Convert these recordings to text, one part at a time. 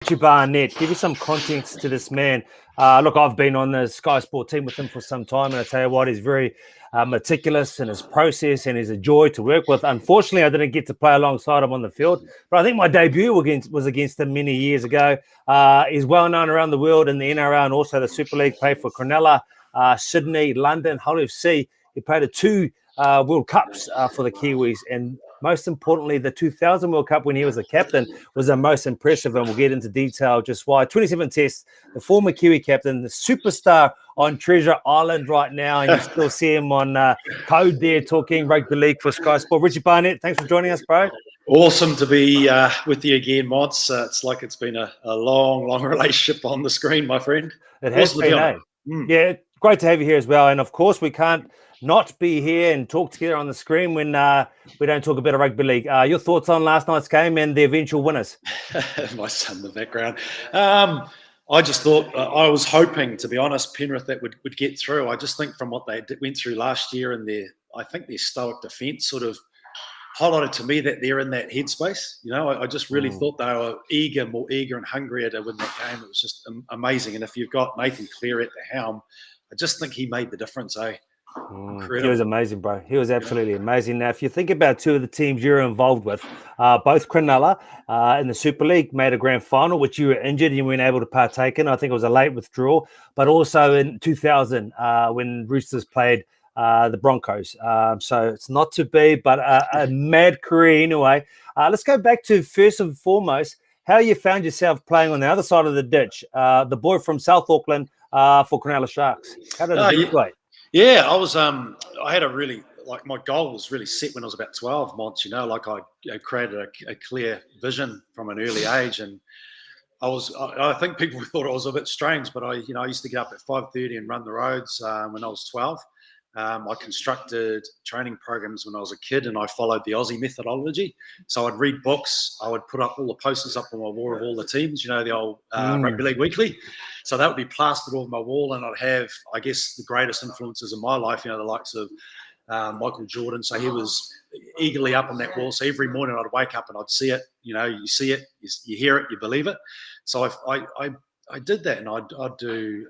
Richie Barnett, give you some context to this man. Look, I've been on the Sky Sport team with him for some time, and I tell you what, he's very meticulous in his process, and he's a joy to work with. Unfortunately, I didn't get to play alongside him on the field, but I think my debut was against him many years ago. He's well known around the world in the NRL and also the Super League. Played for Cronulla, Sydney, London, Hull FC. He played at two World Cups for the Kiwis, and most importantly, the 2000 World Cup when he was the captain was the most impressive, and we'll get into detail just why. 27 tests, the former Kiwi captain, the superstar on Treasure Island right now, and you still see him on Code there talking rugby league for Sky Sport. Richie Barnett, thanks for joining us, bro. Awesome to be with you again, Mods. It's like it's been a long relationship on the screen, my friend. It has been, Yeah, great to have you here as well. And of course, we can't not be here and talk together on the screen when we don't talk about a rugby league. Your thoughts on last night's game and the eventual winners? My son in the background. I just thought, I was hoping, to be honest, Penrith that would get through. I just think from what they went through last year and their stoic defence sort of highlighted to me that they're in that headspace. You know, I just really thought they were more eager and hungrier to win that game. It was just amazing. And if you've got Nathan Clear at the helm, I just think he made the difference, eh? He was amazing, bro. He was absolutely amazing. Now, if you think about two of the teams you're involved with, both Cronulla in the Super League made a grand final, which you were injured and you weren't able to partake in. I think it was a late withdrawal. But also in 2000, when Roosters played the Broncos. So it's not to be, but a mad career anyway. Let's go back to, first and foremost, how you found yourself playing on the other side of the ditch, the boy from South Auckland for Cronulla Sharks. How did it play? Yeah, I was. I had a really my goal was really set when I was about 12 months. You know, like I created a clear vision from an early age, and I think people thought it was a bit strange, but I used to get up at 5:30 and run the roads when I was 12. I constructed training programs when I was a kid, and I followed the Aussie methodology. So I'd read books. I would put up all the posters up on my wall of all the teams, the old Rugby League Weekly. So that would be plastered over my wall, and I'd have, I guess, the greatest influences in my life, the likes of Michael Jordan. So he was eagerly up on that wall. So every morning I'd wake up and I'd see it. You see it, you hear it, you believe it. So I did that, and I'd do...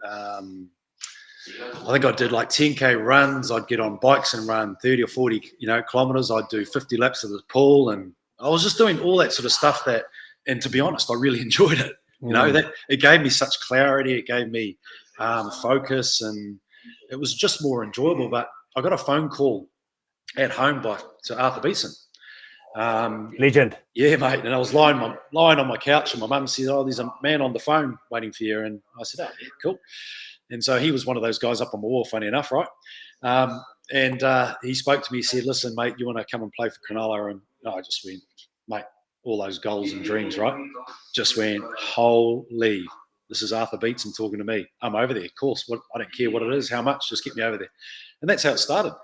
I think I did like 10K runs. I'd get on bikes and run 30 or 40, kilometers. I'd do 50 laps of the pool, and I was just doing all that sort of stuff and to be honest, I really enjoyed it. That it gave me such clarity. It gave me focus, and it was just more enjoyable. But I got a phone call at home to Arthur Beeson. Legend. Yeah, mate. And I was lying on my couch, and my mum said, "Oh, there's a man on the phone waiting for you." And I said, "Oh, yeah, cool." And so he was one of those guys up on the wall, funny enough, right? And he spoke to me. He said, "Listen, mate, you want to come and play for Cronulla?" And I just went, mate, all those goals and dreams, right? Just went, holy, this is Arthur Beetson talking to me. I'm over there, of course. I don't care what it is, how much, just get me over there. And that's how it started.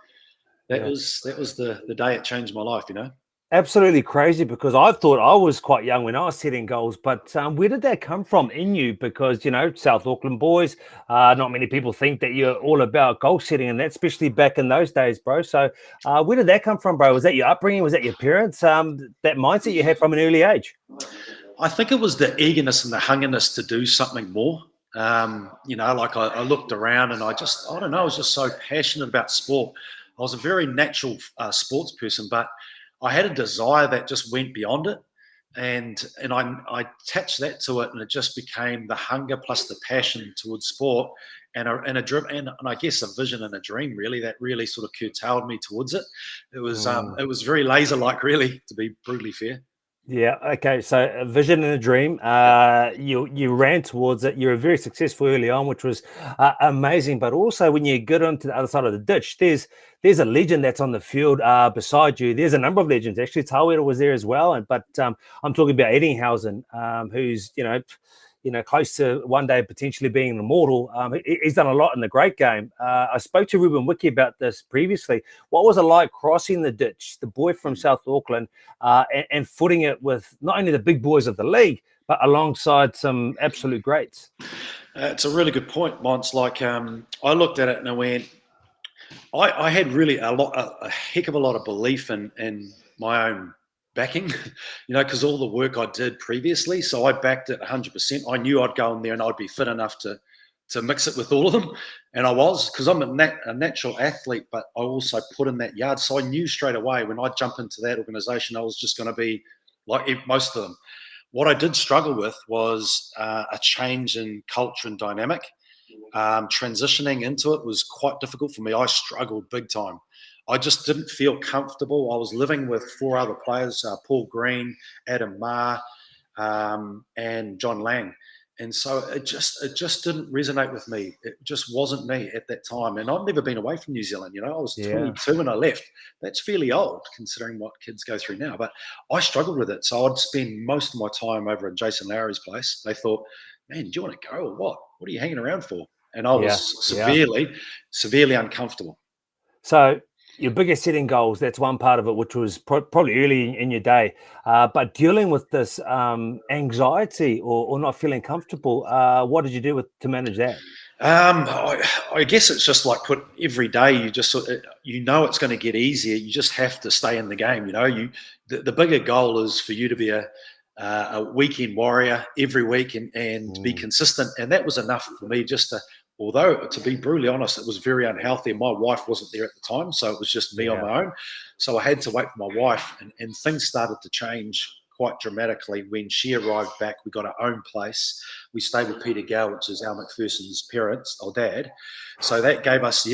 That was the day it changed my life, Absolutely crazy, because I thought I was quite young when I was setting goals, but where did that come from in you? Because, South Auckland boys, not many people think that you're all about goal setting, and that, especially back in those days, bro. So where did that come from, bro? Was that your upbringing? Was that your parents? That mindset you had from an early age? I think it was the eagerness and the hungerness to do something more. I looked around and I don't know, I was just so passionate about sport. I was a very natural sports person, but I had a desire that just went beyond it, and I attached that to it, and it just became the hunger plus the passion towards sport, and I guess a vision and a dream really that really sort of curtailed me towards it. It was very laser-like, really, to be brutally fair. Yeah. Okay. So a vision and a dream. You ran towards it. You were very successful early on, which was amazing. But also, when you get onto the other side of the ditch, there's a legend that's on the field beside you. There's a number of legends. Actually, Tawera was there as well. But I'm talking about Eddinghausen, who's close to one day potentially being an immortal. He's done a lot in the great game. I spoke to Ruben Wiki about this previously. What was it like crossing the ditch, the boy from South Auckland, and footing it with not only the big boys of the league, but alongside some absolute greats? It's a really good point, Mons. I looked at it and I went, I had really a heck of a lot of belief in my own backing, because all the work I did previously. So I backed it 100%. I knew I'd go in there and I'd be fit enough to mix it with all of them. And I was, because I'm a natural athlete, but I also put in that yard. So I knew straight away when I jump into that organization, I was just going to be like most of them. What I did struggle with was a change in culture and dynamic. Transitioning into it was quite difficult for me. I struggled big time. I just didn't feel comfortable. I was living with 4 other players, Paul Green, Adam Marr, and John Lang. And so it just didn't resonate with me. It just wasn't me at that time. And I'd never been away from New Zealand. I was 22 when I left. That's fairly old considering what kids go through now. But I struggled with it. So I'd spend most of my time over at Jason Lowry's place. They thought, man, do you want to go or what? What are you hanging around for? And I was severely uncomfortable. So your biggest setting goals, that's one part of it, which was probably early in your day. But dealing with this anxiety or not feeling comfortable, what did you do to manage that? I guess it's just like every day you just it's going to get easier. You just have to stay in the game. The bigger goal is for you to be a weekend warrior every week and be consistent. And that was enough for me although to be brutally honest, it was very unhealthy. My wife wasn't there at the time, so it was just me on my own. So I had to wait for my wife, and things started to change quite dramatically when she arrived back. We got our own place. We stayed with Peter Gow, which is Al McPherson's parents or dad. So that gave us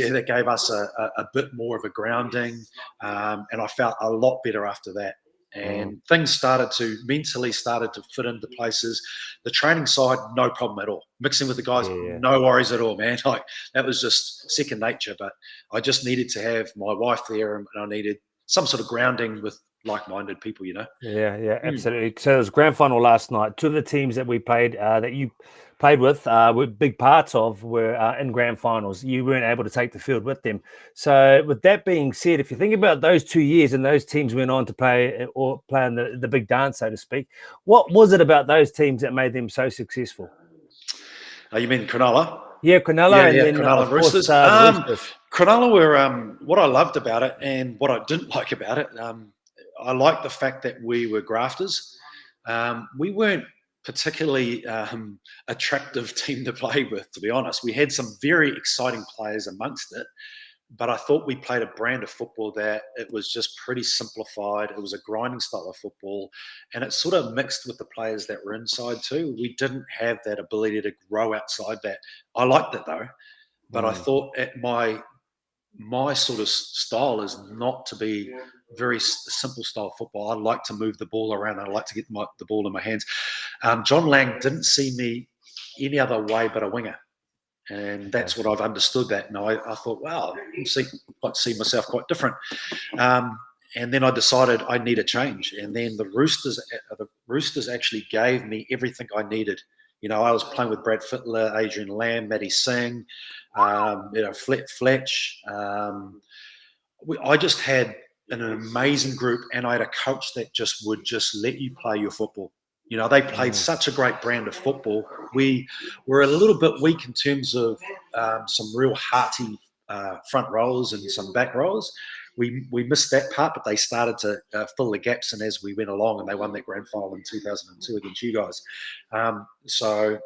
a bit more of a grounding, and I felt a lot better after that. And things mentally started to fit into places. The training side, no problem at all. Mixing with the guys, no worries at all, man. That was just second nature. But I just needed to have my wife there, and I needed some sort of grounding with like-minded people, Yeah, absolutely. So it was grand final last night. 2 of the teams that we played, that you played with, were big parts of, were in grand finals. You weren't able to take the field with them. So with that being said, if you think about those 2 years and those teams went on to play in the big dance, so to speak, what was it about those teams that made them so successful? You mean Cronulla? Yeah, Cronulla, and then Cronulla of course, Roosters. Roosters. Cronulla were what I loved about it and what I didn't like about it. I liked the fact that we were grafters. We weren't particularly attractive team to play with, to be honest. We had some very exciting players amongst it, but I thought we played a brand of football that it was just pretty simplified. It was a grinding style of football, and it sort of mixed with the players that were inside too. We didn't have that ability to grow outside that. I liked it though, but I thought my sort of style is not to be very simple style football. I like to move the ball around. I like to get the ball in my hands. John Lang didn't see me any other way but a winger. And that's what I've understood that. And I thought, wow, I see myself quite different. And then I decided I need a change. And then the Roosters actually gave me everything I needed. I was playing with Brad Fittler, Adrian Lamb, Matty Singh, Fletch. I just had an amazing group, and I had a coach that would let you play your football. They played such a great brand of football. We were a little bit weak in terms of some real hearty front rows and some back rows. We missed that part, but they started to fill the gaps, and as we went along, and they won that grand final in 2002 against you guys. So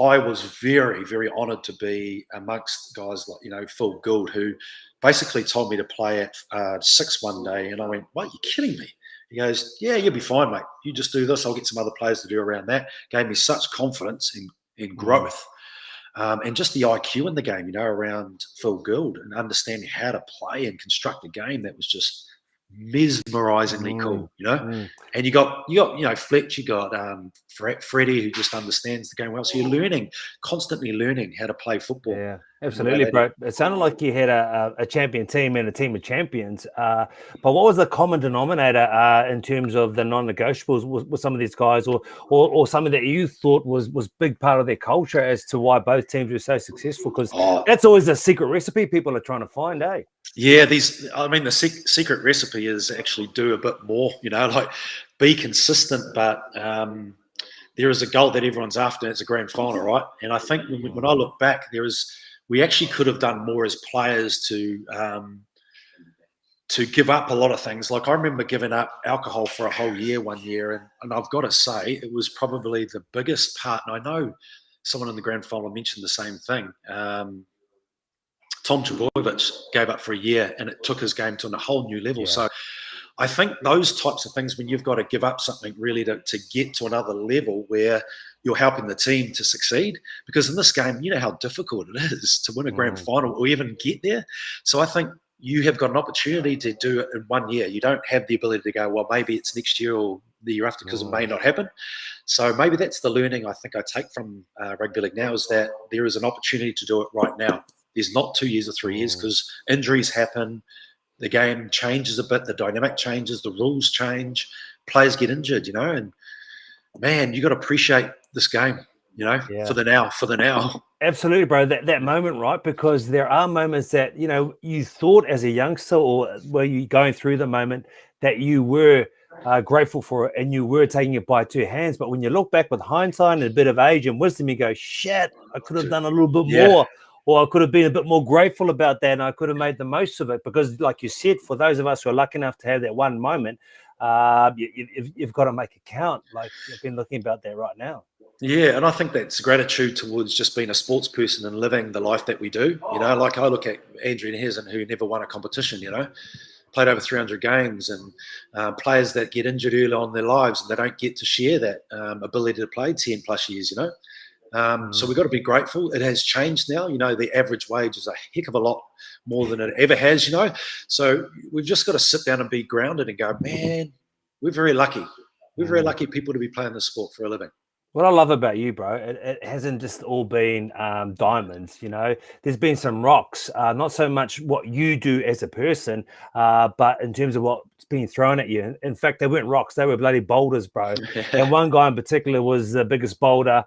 I was very, very honoured to be amongst guys like Phil Gould, who basically told me to play at 6 one day, and I went, "What? You're kidding me?" He goes, "Yeah, you'll be fine, mate. You just do this. I'll get some other players to do around that." Gave me such confidence in growth. And just the IQ in the game, around Phil Gould and understanding how to play and construct a game that was just mesmerizingly cool, And you got Fletch, you got Freddie, who just understands the game well. So you're constantly learning how to play football. Yeah, absolutely, bro. It sounded like you had a champion team and a team of champions. But what was the common denominator in terms of the non-negotiables with some of these guys, or something that you thought was big part of their culture as to why both teams were so successful? Because that's always a secret recipe people are trying to find, eh? Yeah, the secret recipe is actually do a bit more, like be consistent, but there is a goal that everyone's after. It's a grand final, right? And I think when I look back, we actually could have done more as players to to give up a lot of things. Like I remember giving up alcohol for a whole year one year, and I've got to say it was probably the biggest part. And I know someone in the grand final mentioned the same thing. Tom Trbojevic gave up for a year, and it took his game to a whole new level. Yeah. So I think those types of things, when you've got to give up something really to get to another level where you're helping the team to succeed, because in this game, you know how difficult it is to win a grand final or even get there. So I think you have got an opportunity to do it in 1 year. You don't have the ability to go, well, maybe it's next year or the year after, because it may not happen. So maybe that's the learning I think I take from rugby league now, is that there is an opportunity to do it right now. There's not 2 years or 3 years, because injuries happen. The game changes a bit. The dynamic changes. The rules change. Players get injured, you know. And, man, you got to appreciate this game, you know, for the now. Absolutely, bro. That moment, right? Because there are moments that, you know, you thought as a youngster, or were you going through the moment, that you were grateful for it and you were taking it by two hands. But when you look back with hindsight and a bit of age and wisdom, you go, shit, I could have done a little bit more. Or I could have been a bit more grateful about that, and I could have made the most of it. Because, like you said, for those of us who are lucky enough to have that one moment, you've got to make it count. Like, I've been looking about that right now. Yeah, and I think that's gratitude towards just being a sports person and living the life that we do. You know, like I look at Andrew Nehezen, who never won a competition, you know, played over 300 games, and players that get injured early on in their lives and they don't get to share that ability to play 10 plus years, you know. So we've got to be grateful. It has changed now. You know, the average wage is a heck of a lot more than it ever has, you know. So we've just got to sit down and be grounded and go, man, we're very lucky. We're very lucky people to be playing this sport for a living. What I love about you, bro, it hasn't just all been diamonds, you know. There's been some rocks, not so much what you do as a person, but in terms of what's being thrown at you. In fact, they weren't rocks, they were bloody boulders, bro. And one guy in particular was the biggest boulder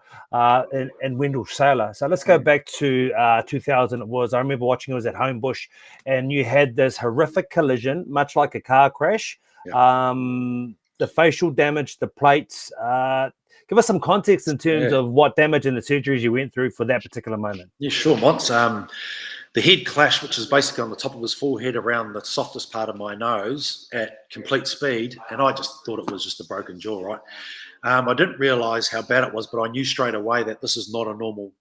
in Wendell Sailor. So let's go back to 2000 it was. I remember watching, it was at Homebush, and you had this horrific collision, much like a car crash. The facial damage, the plates. Give us some context in terms of what damage and the surgeries you went through for that particular moment. Yeah, sure. Once the head clash, which is basically on the top of his forehead around the softest part of my nose at complete speed, and I just thought it was just a broken jaw, right? I didn't realise how bad it was, but I knew straight away that this is not a normal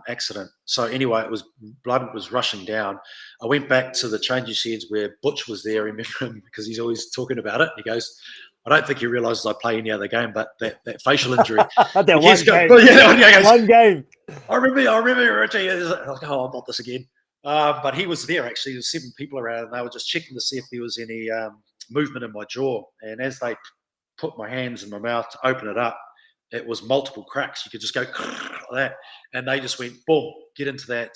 accident. So anyway, it was blood was rushing down. I went back to the changing sheds where Butch was there. I remember him because he's always talking about it. He goes, I don't think he realises I play any other game, but that facial injury. One game. I remember Richie. Like, oh, not this again. But he was there actually. There was 7 people around, and they were just checking to see if there was any movement in my jaw. And as they put my hands in my mouth to open it up, it was multiple cracks. You could just go like that, and they just went boom, get into that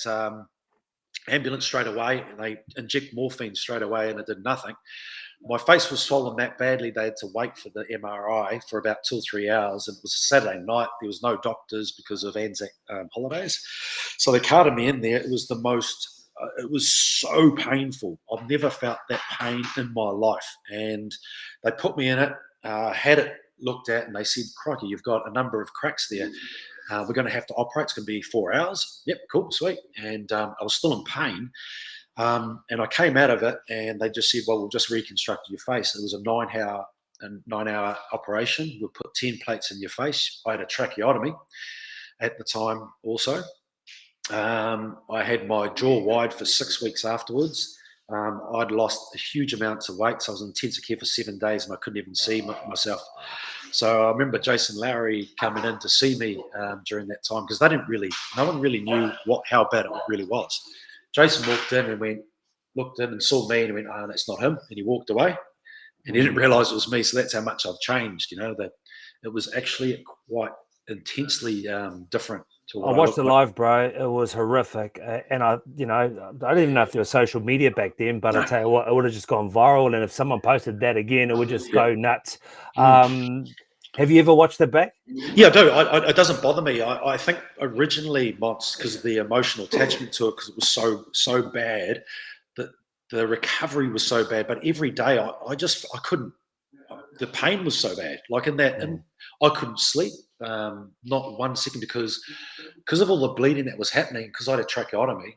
ambulance straight away, and they inject morphine straight away, and it did nothing. My face was swollen that badly, they had to wait for the MRI for about 2 or 3 hours. It was a Saturday night. There was no doctors because of Anzac holidays. So they carted me in there. It was the most, it was so painful. I've never felt that pain in my life. And they put me in it, had it looked at, and they said, crikey, you've got a number of cracks there. We're going to have to operate. It's going to be 4 hours. Yep, cool, sweet. And I was still in pain. And I came out of it, and they just said, well, we'll just reconstruct your face. It was a 9-hour operation. We'll put 10 plates in your face. I had a tracheotomy at the time also. I had my jaw wide for 6 weeks afterwards. I'd lost huge amounts of weight, so I was in intensive care for 7 days, and I couldn't even see myself. So I remember Jason Lowry coming in to see me during that time, because no one really knew how bad it really was. Jason walked in and looked in and saw me and went, oh, that's not him. And he walked away, and he didn't realise it was me. So that's how much I've changed, you know, that it was actually quite intensely different to what I watched it live, bro. It was horrific. And I don't even know if there was social media back then, but I tell you what, it would have just gone viral. And if someone posted that again, it would just go nuts. Have you ever watched it back? Yeah, I do. It doesn't bother me. I think originally, Mots, because of the emotional attachment to it, because it was so bad, that the recovery was so bad. But every day, I couldn't. The pain was so bad. Like in that, and I couldn't sleep. Not 1 second, because of all the bleeding that was happening. Because I had a tracheotomy,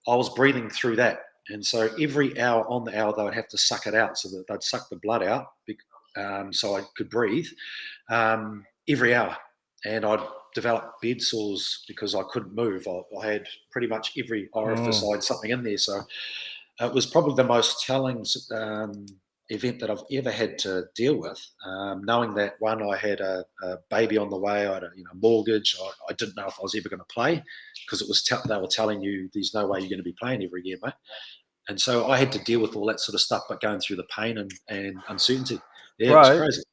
I was breathing through that. And so every hour on the hour, they would have to suck it out, so that they'd suck the blood out, so I could breathe every hour. And I'd develop bed sores because I couldn't move. I had pretty much every orifice, I had something in there. So it was probably the most telling event that I've ever had to deal with, knowing that, one, I had a baby on the way, I had a mortgage. I didn't know if I was ever going to play, because it was they were telling you there's no way you're going to be playing every year, mate. And so I had to deal with all that sort of stuff, but going through the pain and uncertainty. Yeah, it was crazy.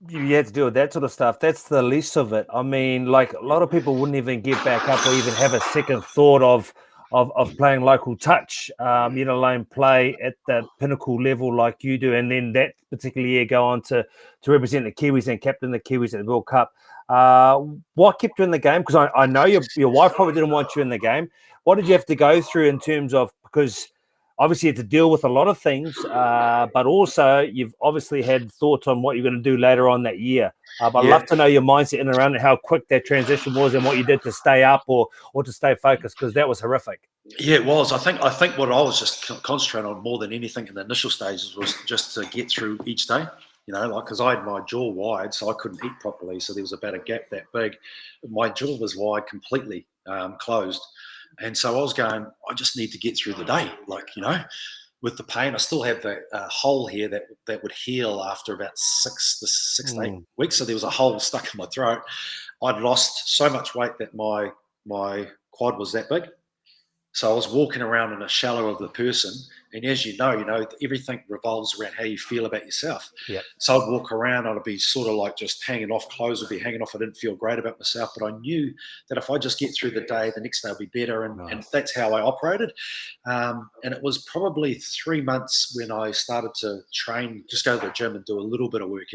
You had to deal with that sort of stuff. That's the least of it. I mean, like, a lot of people wouldn't even get back up or even have a second thought of playing local touch, let alone play at the pinnacle level like you do, and then that particular year go on to represent the Kiwis and captain the Kiwis at the World Cup. What kept you in the game? Because I know your wife probably didn't want you in the game. What did you have to go through in terms of, because obviously you had to deal with a lot of things, but also you've obviously had thoughts on what you're going to do later on that year. But I'd love to know your mindset in and around how quick that transition was and what you did to stay up or to stay focused, because that was horrific. Yeah, it was. I think what I was just concentrating on more than anything in the initial stages was just to get through each day. Because I had my jaw wide, so I couldn't eat properly. So there was about a gap that big. My jaw was wide, completely closed. And so I was going, I just need to get through the day. With the pain, I still have that hole here that would heal after about 6 to 8 weeks. So there was a hole stuck in my throat. I'd lost so much weight that my quad was that big. So I was walking around in a shadow of the person. And as you know, everything revolves around how you feel about yourself. Yeah. So I'd walk around, I'd be sort of like just hanging off, clothes would be hanging off. I didn't feel great about myself, but I knew that if I just get through the day, the next day will be better. And that's how I operated. And it was probably 3 months when I started to train, just go to the gym and do a little bit of work,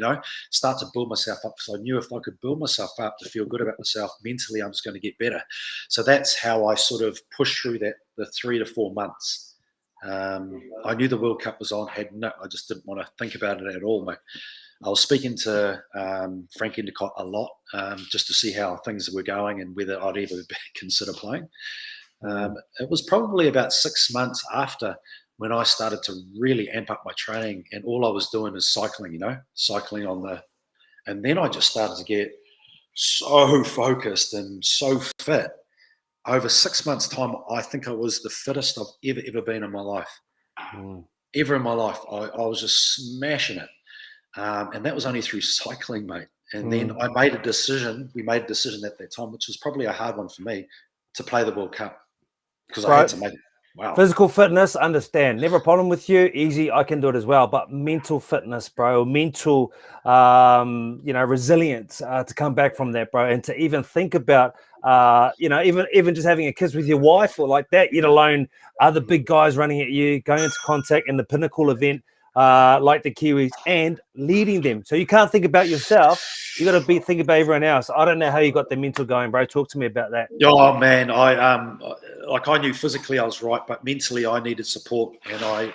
start to build myself up. So I knew if I could build myself up to feel good about myself mentally, I was going to get better. So that's how I sort of pushed through the 3 to 4 months. I knew the World Cup was on. I just didn't want to think about it at all, mate. I was speaking to Frank Endicott a lot, just to see how things were going and whether I'd ever consider playing. It was probably about 6 months after when I started to really amp up my training, and all I was doing is cycling, cycling and then I just started to get so focused and so fit. Over 6 months' time, I think I was the fittest I've ever been in my life. Ever in my life. I was just smashing it. And that was only through cycling, mate. And then we made a decision at that time, which was probably a hard one for me, to play the World Cup, because I had to make it. Wow. Physical fitness, understand. Never a problem with you. Easy, I can do it as well. But mental fitness, bro, mental, resilience to come back from that, bro, and to even think about, even just having a kiss with your wife or like that, let alone other big guys running at you, going into contact in the pinnacle event like the Kiwis, and leading them. So you can't think about yourself. You got to think about everyone else. I don't know how you got the mental going, bro. Talk to me about that. Oh man, I knew physically I was right, but mentally I needed support, and I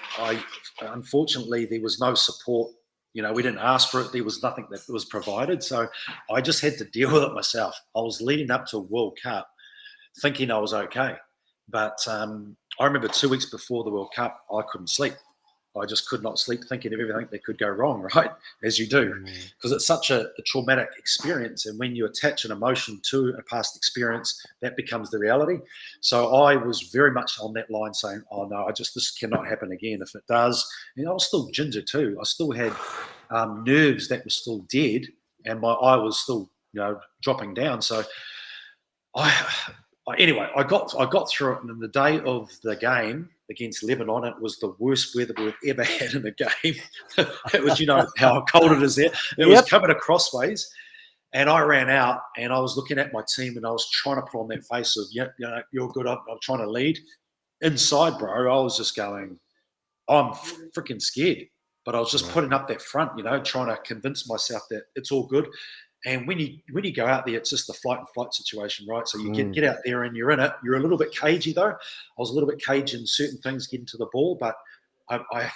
unfortunately there was no support. We didn't ask for it. There was nothing that was provided, so I just had to deal with it myself. I was leading up to a World Cup, thinking I was okay, but I remember 2 weeks before the World Cup, I couldn't sleep. I just could not sleep, thinking of everything that could go wrong, right? As you do, because it's such a traumatic experience. And when you attach an emotion to a past experience, that becomes the reality. So I was very much on that line saying, oh no, this cannot happen again. If it does, I was still ginger too. I still had nerves that were still dead, and my eye was still, dropping down. So anyway, I got through it, and on the day of the game against Lebanon, it was the worst weather we've ever had in a game. It was, how cold it is there. It was coming across ways, and I ran out, and I was looking at my team, and I was trying to put on that face of, you're good. I'm trying to lead. Inside, bro, I was just going, I'm freaking scared, but I was just putting up that front, trying to convince myself that it's all good. And when you go out there, it's just the flight and flight situation, right? So you get out there and you're in it. You're a little bit cagey though. I was a little bit cagey in certain things getting to the ball, but I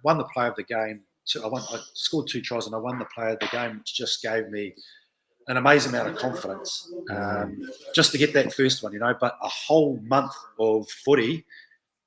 won the player of the game. I scored 2 tries and I won the player of the game, which just gave me an amazing amount of confidence just to get that first one, But a whole month of footy,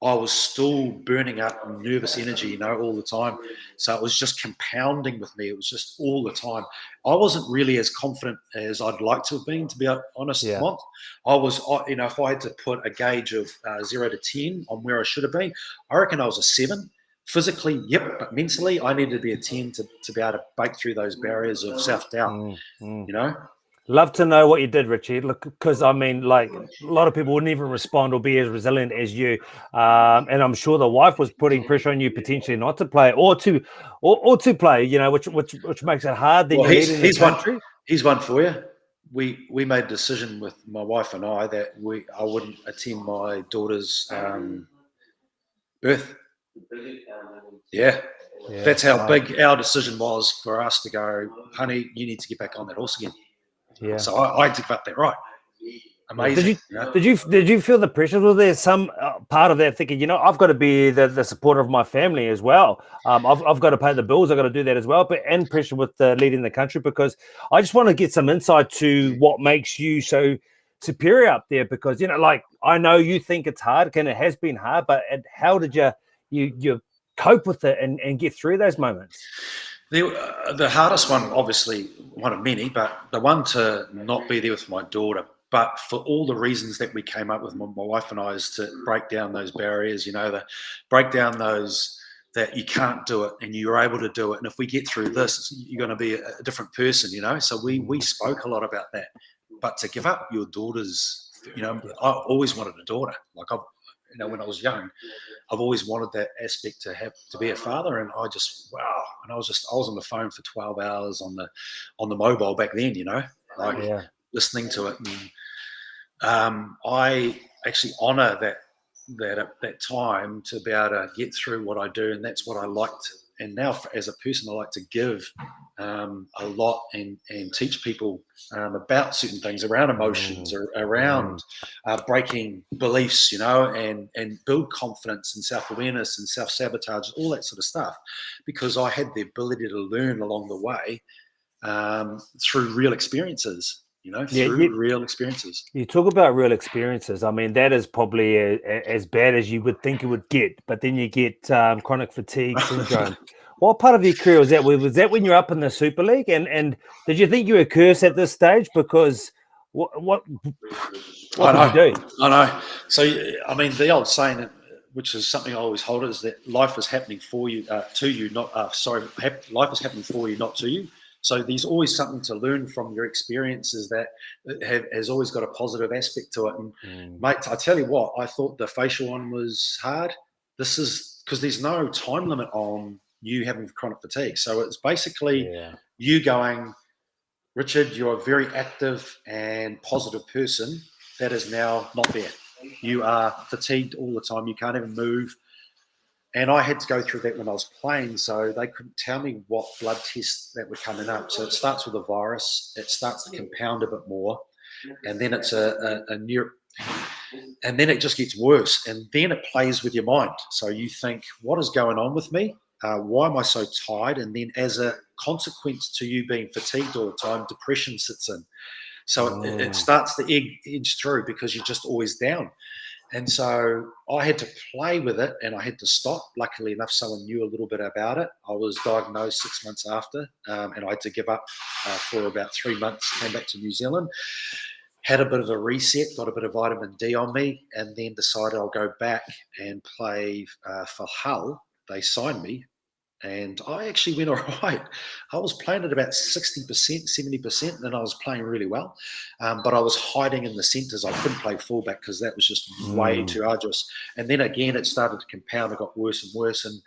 I was still burning up nervous energy, all the time. So it was just compounding with me. It was just all the time. I wasn't really as confident as I'd like to have been, to be honest, Yeah. Mont. I was, if I had to put a gauge of 0 to 10 on where I should have been, I reckon I was a 7. Physically, yep, but mentally, I needed to be a 10 to be able to break through those barriers of self-doubt, Love to know what you did, Richie. Look, because I mean, like a lot of people wouldn't even respond or be as resilient as you. And I'm sure the wife was putting pressure on you potentially not to play or to play. Which makes it hard. Then you're leading the country. Here's one for you. We made a decision with my wife and I that I wouldn't attend my daughter's birth. Yeah. That's how big our decision was for us to go, honey, you need to get back on that horse again. Yeah. So I had to give up that right. Amazing. Did you feel the pressure? Was there some part of that thinking, I've got to be the supporter of my family as well. I've got to pay the bills. I've got to do that as well. And pressure with leading the country, because I just want to get some insight to what makes you so superior up there, because, I know you think it's hard and it has been hard, but how did you cope with it and get through those moments? The hardest one, obviously, one of many, but the one to not be there with my daughter, but for all the reasons that we came up with, my wife and I, is to break down those barriers, to break down those that you can't do it and you're able to do it. And if we get through this, you're going to be a different person, So we spoke a lot about that. But to give up your daughter's, I always wanted a daughter. Like when I was young, I've always wanted that aspect to be a father, and I just and I was on the phone for 12 hours on the mobile back then, listening to it, and I actually honour that time to be able to get through what I do, and that's what I liked. And now, as a person, I like to give a lot and teach people about certain things around emotions, or around breaking beliefs, and build confidence and self-awareness and self-sabotage, all that sort of stuff, because I had the ability to learn along the way through real experiences. Real experiences. You talk about real experiences. I mean, that is probably as bad as you would think it would get. But then you get chronic fatigue syndrome. What part of your career was that? Was that when you're up in the Super League? And did you think you were cursed at this stage? Because what did you do? I know. So, I mean, the old saying, which is something I always hold, is that life is happening for you, to you, not life is happening for you, not to you. So there's always something to learn from your experiences that has always got a positive aspect to it. And mate, I tell you what, I thought the facial one was hard. This is because there's no time limit on you having chronic fatigue. So it's basically you going, Richard, you're a very active and positive person that is now not there. You are fatigued all the time. You can't even move. And I had to go through that when I was playing, so they couldn't tell me what blood tests that were coming up. So it starts with a virus, it starts to compound a bit more, and then it's and then it just gets worse, and then it plays with your mind. So you think, what is going on with me? Why am I so tired? And then as a consequence to you being fatigued all the time, depression sits in. So it starts to edge through because you're just always down. And so I had to play with it and I had to stop. Luckily enough, someone knew a little bit about it. I was diagnosed 6 months after, and I had to give up for about 3 months, came back to New Zealand, had a bit of a reset, got a bit of vitamin D on me, and then decided I'll go back and play for Hull. They signed me, and I actually went all right. I was playing at about 60%, 70%, and I was playing really well. But I was hiding in the centres. I couldn't play fullback because that was just way too arduous. And then again, it started to compound. It got worse and worse. And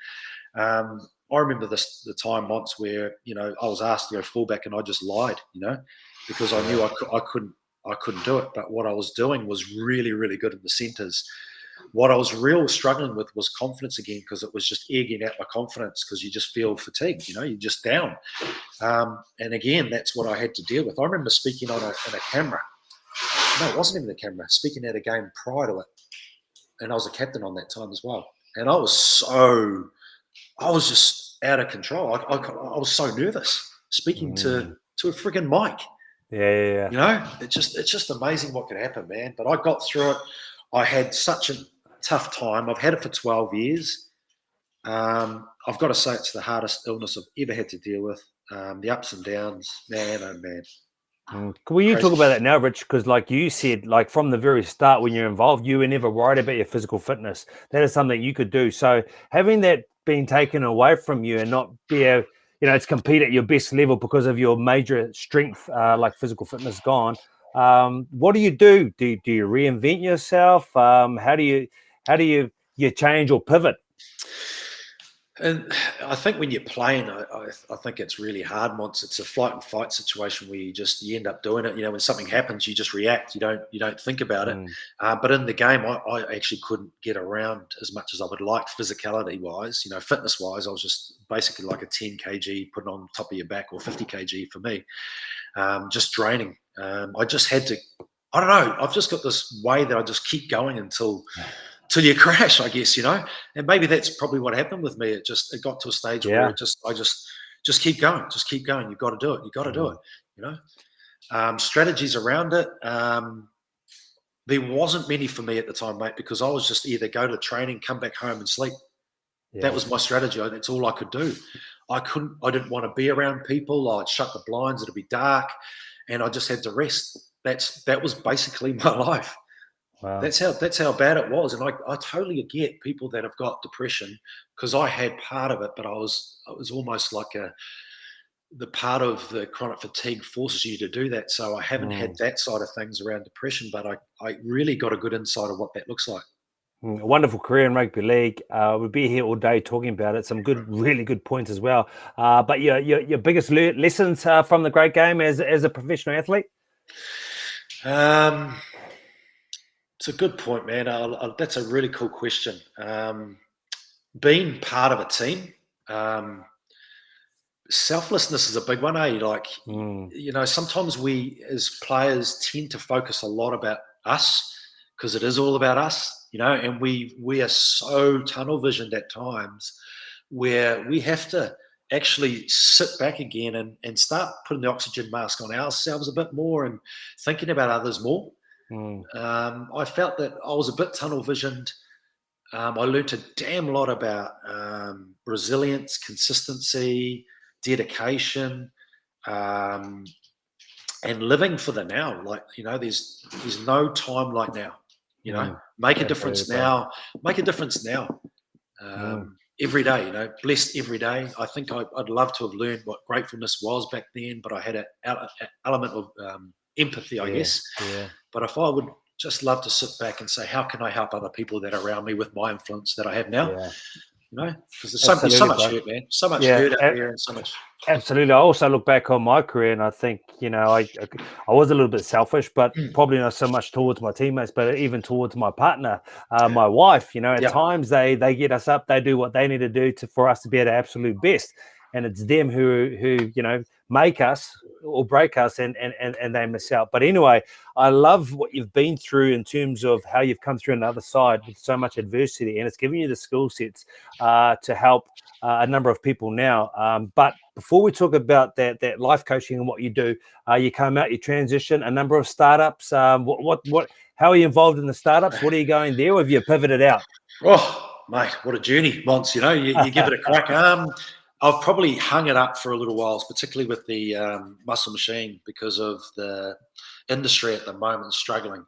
I remember the time once where, I was asked to go fullback and I just lied, because I knew I couldn't do it. But what I was doing was really, really good in the centres. What I was real struggling with was confidence again, because it was just egging out my confidence because you just feel fatigued, you're just down. And again, that's what I had to deal with. I remember speaking in a camera. No, it wasn't even a camera. Speaking at a game prior to it. And I was a captain on that time as well. And I was just out of control. I was so nervous speaking to a friggin' mic. Yeah. It's just amazing what could happen, man. But I got through it. I had such a tough time. I've had it for 12 years. I've got to say it's the hardest illness I've ever had to deal with. The ups and downs, man, oh man. Will you Crazy. talk about that now, Rich? Because like you said, like from the very start when you're involved, you were never worried about your physical fitness. That is something you could do. So having that being taken away from you and not be able, to compete at your best level because of your major strength, like physical fitness gone. What do you do? Do you reinvent yourself? How do you change or pivot? And I think when you're playing, I think it's really hard once it's a flight and fight situation where you end up doing it. When something happens, you just react. You don't think about it. But in the game, I actually couldn't get around as much as I would like, physicality wise. Fitness wise, I was just basically like a 10 kg putting on top of your back, or 50 kg for me, just draining. I just had to. I don't know. I've just got this way that I just keep going until you crash, I guess, and maybe that's probably what happened with me. It got to a stage where I just keep going. You've got to do it. You've got to do it. Strategies around it. There wasn't many for me at the time, mate, because I was just either go to training, come back home and sleep. That was my strategy. That's all I could do. I didn't want to be around people. I'd shut the blinds. It'd be dark, and I just had to rest. That was basically my life. Wow. That's how bad it was, and I totally get people that have got depression, because I had part of it, but I was almost like the part of the chronic fatigue forces you to do that. So I haven't had that side of things around depression, but I really got a good insight of what that looks like. A wonderful career in rugby league. We'll be here all day talking about it. Some really good points as well. But your biggest lessons from the great game as a professional athlete? It's a good point, man. That's a really cool question. Being part of a team, selflessness is a big one, eh? Like, sometimes we as players tend to focus a lot about us, because it is all about us, and we are so tunnel visioned at times where we have to actually sit back again and start putting the oxygen mask on ourselves a bit more and thinking about others more. I felt that I was a bit tunnel visioned. I learned a damn lot about resilience, consistency, dedication, and living for the now. Like, there's no time like now. Make a difference now. Make a difference now. Every day, blessed every day. I think I'd love to have learned what gratefulness was back then, but I had an element of empathy, I guess. Yeah. But if I would just love to sit back and say, how can I help other people that are around me with my influence that I have now? Because there's so much hurt, man. So much hurt out there, and so much. Absolutely. I also look back on my career and I think, I was a little bit selfish, but probably not so much towards my teammates, but even towards my partner, my wife. At times they get us up, they do what they need to do for us to be at our absolute best. And it's them who make us or break us, and they miss out. But anyway, I love what you've been through in terms of how you've come through on the other side with so much adversity, and it's giving you the skill sets to help a number of people now. But before we talk about that life coaching and what you do, you come out, you transition a number of startups. What? How are you involved in the startups? What are you going there, or have you pivoted out? Oh, mate, what a journey, Mons. You give it a crack. I've probably hung it up for a little while, particularly with the muscle machine, because of the industry at the moment struggling.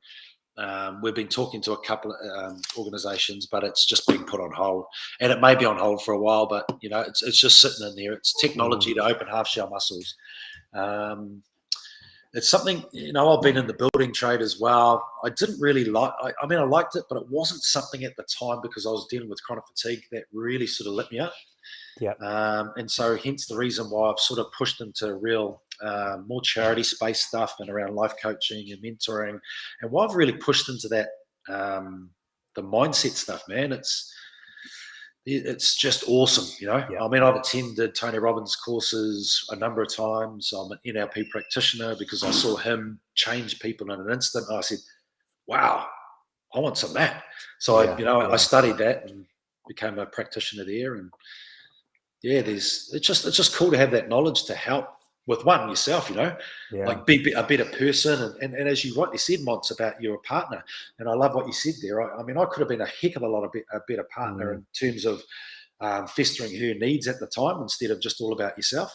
We've been talking to a couple of organisations, but it's just been put on hold, and it may be on hold for a while. But it's just sitting in there. It's technology to open half shell muscles. It's something, I've been in the building trade as well. I didn't really like. I mean, I liked it, but it wasn't something at the time, because I was dealing with chronic fatigue that really sort of lit me up. Yeah. And so hence the reason why I've sort of pushed into real more charity space stuff and around life coaching and mentoring, and why I've really pushed into that the mindset stuff, man. It's just awesome, Yeah. I mean, I've attended Tony Robbins courses a number of times. I'm an NLP practitioner because I saw him change people in an instant. I said, wow, I want some of that. So I studied that and became a practitioner there. And it's just cool to have that knowledge to help with one yourself, Yeah. like be a better person. And as you rightly said, Mons, about your partner, and I love what you said there. I mean, I could have been a heck of a better partner in terms of festering her needs at the time instead of just all about yourself.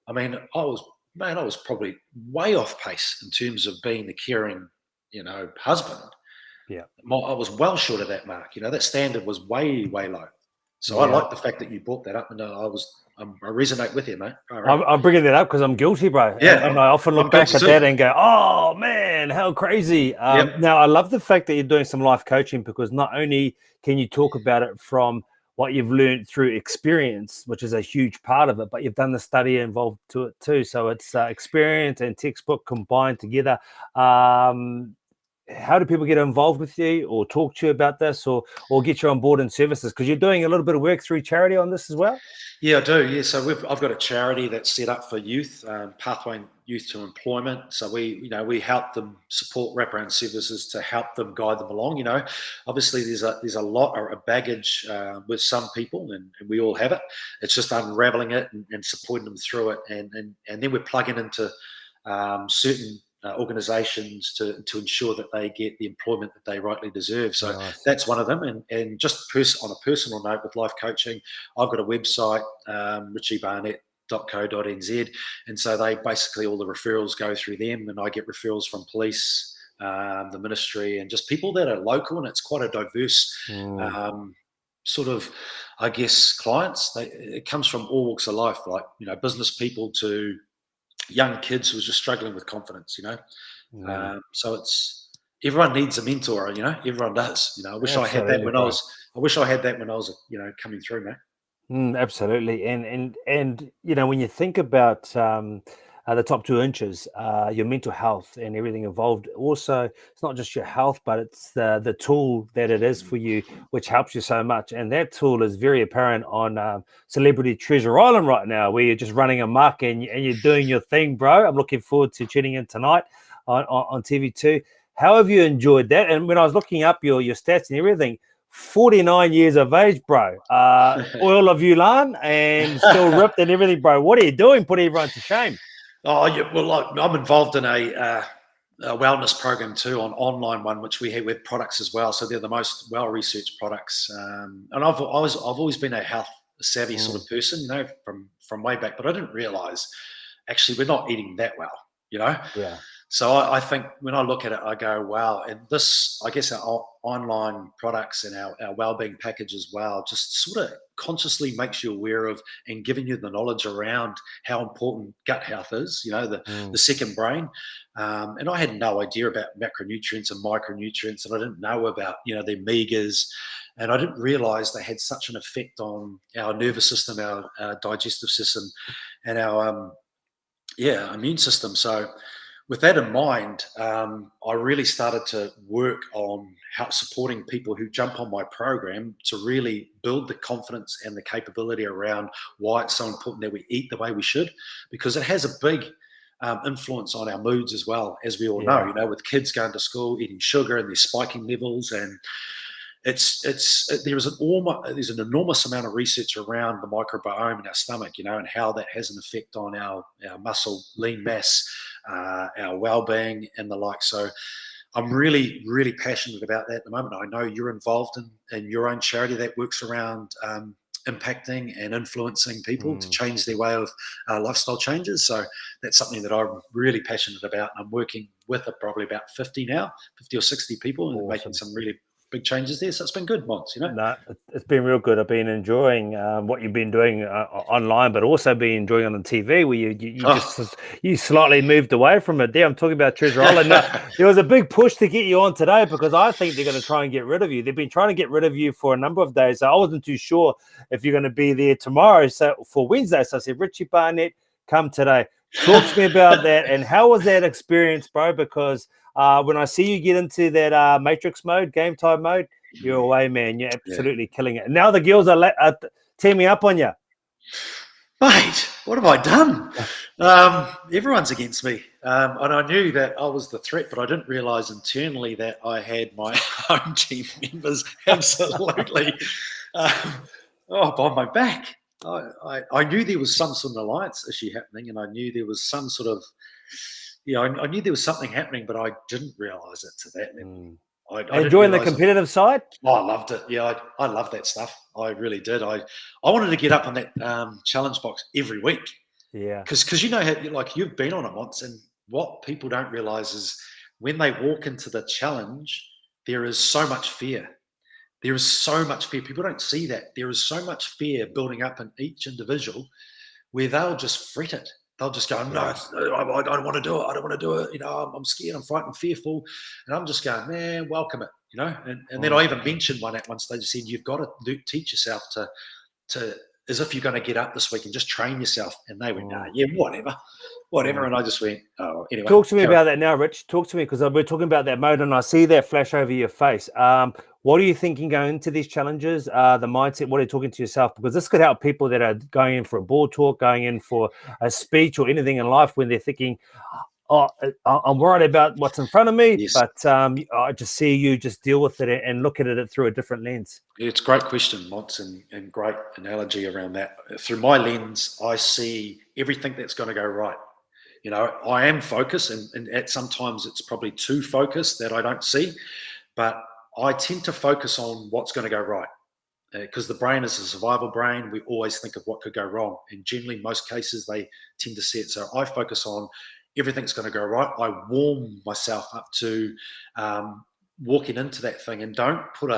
I mean, I was probably way off pace in terms of being the caring, husband. Yeah. I was well short of that mark. That standard was way, way low. So I Yeah. like the fact that you brought that up, and I resonate with you, mate. All right. I'm bringing that up because I'm guilty, bro. Yeah, And I often I'm look back guilty at too. that and go, oh, man, how crazy. Yep. Now, I love the fact that you're doing some life coaching, because not only can you talk about it from what you've learned through experience, which is a huge part of it, but you've done the study involved to it too. So it's experience and textbook combined together. How do people get involved with you or talk to you about this, or get you on board in services? Because you're doing a little bit of work through charity on this as well. Yeah, I do. Yeah, so I've got a charity that's set up for youth, Pathway Youth to Employment. So we help them support wraparound services to help them, guide them along. Obviously there's a lot of baggage with some people, and we all have it. It's just unraveling it and supporting them through it, and then we're plugging into certain organisations to ensure that they get the employment that they rightly deserve. So Nice. that's one of them. And just on a personal note with life coaching, I've got a website, richiebarnett.co.nz, and so they basically, all the referrals go through them, and I get referrals from police, the ministry, and just people that are local, and it's quite a diverse sort of, I guess, clients. It comes from all walks of life, like business people to young kids who are just struggling with confidence, so it's, everyone needs a mentor, everyone does. I wish I had that when I was coming through, man. Absolutely. And when you think about the top 2 inches, your mental health and everything involved, also, it's not just your health, but it's the tool that it is for you, which helps you so much. And that tool is very apparent on Celebrity Treasure Island right now, where you're just running amok and you're doing your thing, bro. I'm looking forward to tuning in tonight on TV2. How have you enjoyed that? And when I was looking up your stats and everything, 49 years of age, bro. Oil of Ulan and still ripped and everything, bro. What are you doing? Put everyone to shame. Oh, yeah. Well, I'm involved in a wellness program too, an online one, which we have with products as well. So they're the most well-researched products. And I've always been a health savvy sort of person, from way back. But I didn't realise actually we're not eating that well, Yeah. So I think when I look at it, I go, wow. And this, I guess, our online products and our wellbeing package as well, just sort of consciously makes you aware of and giving you the knowledge around how important gut health is, the second brain. And I had no idea about macronutrients and micronutrients, and I didn't know about, their megas. And I didn't realize they had such an effect on our nervous system, our digestive system, and our immune system. So with that in mind, I really started to work on supporting people who jump on my program to really build the confidence and the capability around why it's so important that we eat the way we should, because it has a big influence on our moods as well, as we all know. With kids going to school, eating sugar, and their spiking levels, and there's an enormous amount of research around the microbiome in our stomach, and how that has an effect on our muscle lean mass, our well-being, and the like. So I'm really, really passionate about that at the moment. I know you're involved in your own charity that works around impacting and influencing people to change their way of lifestyle changes. So that's something that I'm really passionate about. And I'm working with probably about 50 or 60 people, and making some really big changes there. So it's been good, Mons, No, it's been real good. I've been enjoying what you've been doing online, but also been enjoying on the TV, where you slightly moved away from it there. I'm talking about Treasure Island. Now, there was a big push to get you on today, because I think they're going to try and get rid of you. They've been trying to get rid of you for a number of days. So I wasn't too sure if you're going to be there tomorrow. So for Wednesday, so I said, Richie Barnett, come today. Talk to me about that. And how was that experience, bro? Because when I see you get into that matrix mode, game time mode, you're away, man. You're absolutely killing it. And now the girls are teaming up on you. Mate, what have I done? Everyone's against me. And I knew that I was the threat, but I didn't realise internally that I had my own team members absolutely behind my back. I knew there was some sort of alliance issue happening, and I knew there was some sort of, I knew there was something happening, but I didn't realise it to that level. I didn't Enjoying the realise competitive side? Oh, I loved it. Yeah, I loved that stuff. I really did. I wanted to get up on that challenge box every week. Yeah. Because you know how, like, you've been on it once, and what people don't realise is when they walk into the challenge, there is so much fear. There is so much fear. People don't see that. There is so much fear building up in each individual where they'll just fret it. They'll just go, no, I don't want to do it. I don't want to do it. I'm scared. I'm frightened. I'm fearful. And I'm just going, man, welcome it. And then I even mentioned one at one stage. I said, you've got to teach yourself to as if you're going to get up this week and just train yourself. And they went, yeah, whatever. And I just went, oh, anyway. Talk to me about that now, Rich. Talk to me, because we're talking about that mode and I see that flash over your face. What are you thinking going into these challenges? The mindset, what are you talking to yourself? Because this could help people that are going in for a board talk, going in for a speech or anything in life when they're thinking, oh, I'm worried about what's in front of me, yes. But I just see you just deal with it and look at it through a different lens. It's a great question, Montz, and great analogy around that. Through my lens, I see everything that's going to go right. I am focused, and at sometimes it's probably too focused that I don't see, but I tend to focus on what's going to go right. Because the brain is a survival brain, we always think of what could go wrong. And generally, most cases, they tend to see it. So I focus on everything's going to go right. I warm myself up to walking into that thing, and don't put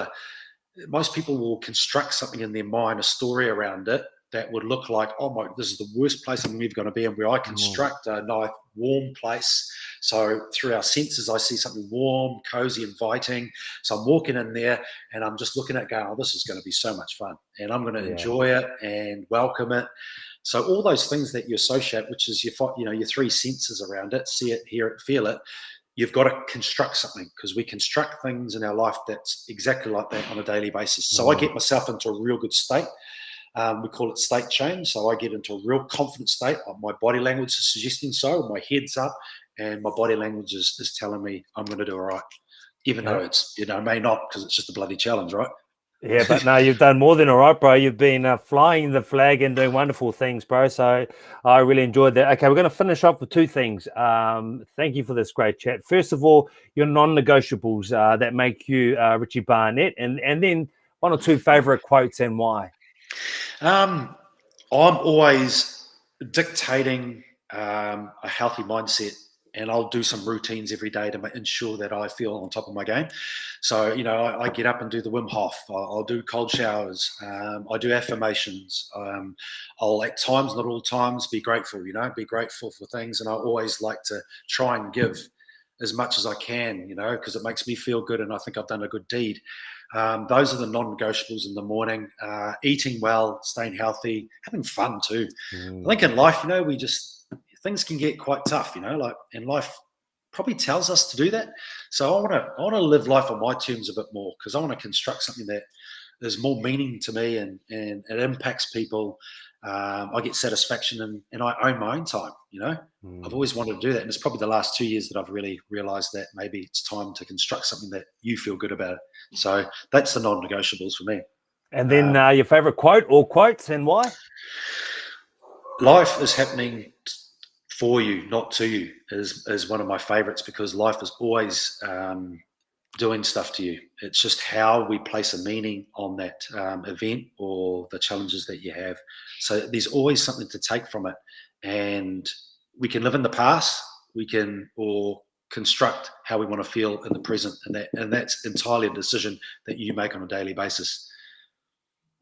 most people will construct something in their mind, a story around it that would look like, oh my, this is the worst place I'm ever going to be. And where I construct a nice, warm place. So through our senses, I see something warm, cozy, inviting. So I'm walking in there and I'm just looking at it going, oh, this is going to be so much fun. And I'm going to enjoy it and welcome it. So all those things that you associate, which is your three senses around it, see it, hear it, feel it, you've got to construct something, because we construct things in our life that's exactly like that on a daily basis. So I get myself into a real good state. We call it state change. So I get into a real confident state. My body language is suggesting so. My head's up and my body language is telling me I'm going to do all right. Even though it's, may not, because it's just a bloody challenge, right? Yeah, but no, you've done more than all right, bro. You've been flying the flag and doing wonderful things, bro. So I really enjoyed that. Okay, we're going to finish off with two things. Thank you for this great chat. First of all, your non-negotiables that make you Richie Barnett, and then one or two favorite quotes and why. I'm always dictating a healthy mindset, and I'll do some routines every day to ensure that I feel on top of my game. So, I get up and do the Wim Hof. I'll do cold showers. I do affirmations. I'll at times, not all times, be grateful, be grateful for things. And I always like to try and give as much as I can, because it makes me feel good and I think I've done a good deed. Those are the non-negotiables in the morning. Eating well, staying healthy, having fun too. I think in life, things can get quite tough, and life probably tells us to do that. So I want to live life on my terms a bit more, because I want to construct something that is more meaning to me and it impacts people. I get satisfaction and I own my own time, I've always wanted to do that. And it's probably the last 2 years that I've really realized that maybe it's time to construct something that you feel good about. So that's the non-negotiables for me. And then your favorite quote or quotes and why? Life is happening for you, not to you, is one of my favorites, because life is always doing stuff to you. It's just how we place a meaning on that event or the challenges that you have. So there's always something to take from it. And we can live in the past, or construct how we want to feel in the present. And that's entirely a decision that you make on a daily basis.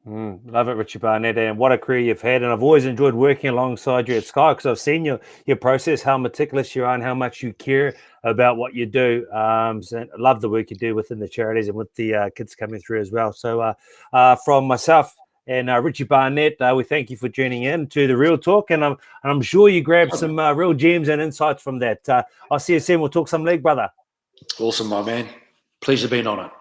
Love it, Richie Barnett, and what a career you've had. And I've always enjoyed working alongside you at Sky, because I've seen your process, how meticulous you are and how much you care about what you do. So I love the work you do within the charities and with the kids coming through as well. So from myself and Richie Barnett, we thank you for tuning in to the Real Talk, and I'm sure you grabbed some real gems and insights from that. I'll see you soon. We'll talk some league, brother. Awesome, my man. Pleasure being on it.